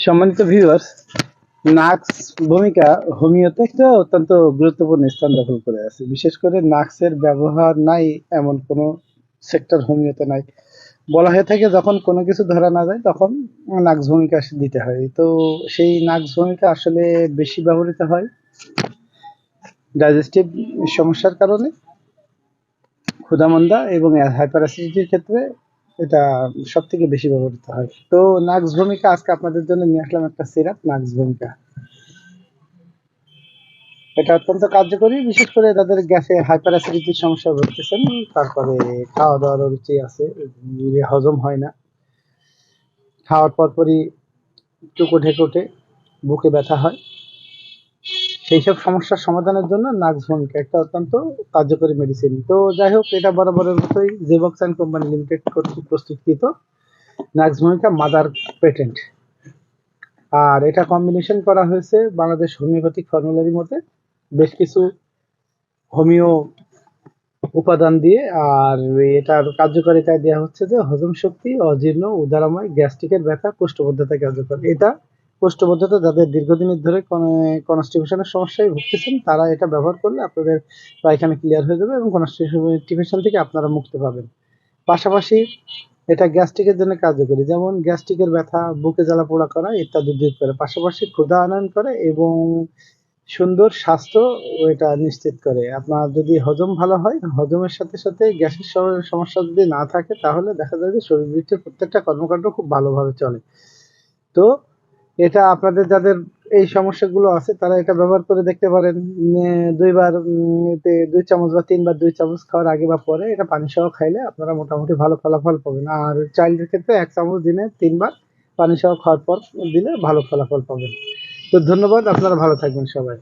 সম্মানিত ভিউয়ার্স, নাক্স ভূমিকা হোমিওতে একটা অত্যন্ত গুরুত্বপূর্ণ স্থান দখল করে আছে। বিশেষ করে নাক্সের ব্যবহার নাই এমন কোনো সেক্টর হোমিওতে নাই। বলা হয়ে থাকে যখন কোনো কিছু ধরা না যায় তখন নাক্স ভূমিকা দিতে হয়। তো সেই নাক্স ভূমিকা আসলে বেশি ব্যবহৃত হয় ডাইজেস্টিভ সমস্যার কারণে, ক্ষুধামন্দা এবং হাইপার অ্যাসিডিটির ক্ষেত্রে এটা সব থেকে বেশি ব্যবহৃত হয়। তো নাক্স ভূমিকা আজকে আপনাদের জন্য নিয়ে আসলাম একটা সিরাপ নাক্স ভূমিকা। এটা অত্যন্ত কার্যকরী, বিশেষ করে যাদের গ্যাসে হাইপার অ্যাসিডিটির সমস্যা ভুগতেছেন, তারপরে খাওয়া দাওয়ার রুচি আছে, হজম হয় না, খাওয়ার পরপরই চুকো ঢেকুটে বুকে ব্যথা হয়, সেই সব সমস্যার সমাধানের জন্য নাক্স ভূমিকা একটা অত্যন্ত কার্যকরী মেডিসিন। তো যাই হোক, এটা বরাবরের মতোই জেবক্স অ্যান্ড কোম্পানি লিমিটেড কর্তৃক প্রস্তুতকৃত নাক্স ভূমিকা মাদার পেটেন্ট। আর এটা কম্বিনেশন করা হয়েছে বাংলাদেশ হোমিওপ্যাথিক ফর্মুলারির মধ্যে বেশ কিছু হোমিও উপাদান দিয়ে। আর এটার কার্যকারিতা দেওয়া হচ্ছে যে হজম শক্তি, অজীর্ণ, উদারাময়, গ্যাস্ট্রিকের ব্যথা, কোষ্ঠবদ্ধতা কার্যকর। এটা কোষ্ঠবদ্ধতা যাদের দীর্ঘদিনের ধরে কনস্টিপেশনের সমস্যায় ভুগতেছেন, তারা এটা ব্যবহার করলে আপনাদের পায়খানা ক্লিয়ার হয়ে যাবে এবং কনস্টিপেশন থেকে আপনারা মুক্তি পাবেন। পাশাপাশি এটা গ্যাস্ট্রিকের জন্য কার্যকরী, যেমন গ্যাস্ট্রিকের ব্যথা, বুকে জ্বালা পোড়া করা ইত্যাদি দূর করে। পাশাপাশি ক্ষুধা আনয়ন করে এবং সুন্দর স্বাস্থ্য এটা নিশ্চিত করে। আপনার যদি হজম ভালো হয়, হজমের সাথে সাথে গ্যাসের সমস্যা যদি না থাকে, তাহলে দেখা যায় যে শরীরবৃত্তির প্রত্যেকটা কর্মকাণ্ড খুব ভালোভাবে চলে। তো এটা আপনাদের যাদের এই সমস্যাগুলো আছে তারা এটা ব্যবহার করে দেখতে পারেন। দুইবার এতে 2 চামচ বা 3 বার 2 চামচ খাওয়ার আগে বা পরে এটা পানি সহ খাইলে আপনারা মোটামুটি ভালো ফলাফল পাবেন। আর চাইল্ডের ক্ষেত্রে 1 চামচ দিনে 3 বার পানি সহ খাওয়ার পর দিলে ভালো ফলাফল পাবেন। তো ধন্যবাদ, আপনারা ভালো থাকবেন সবাই।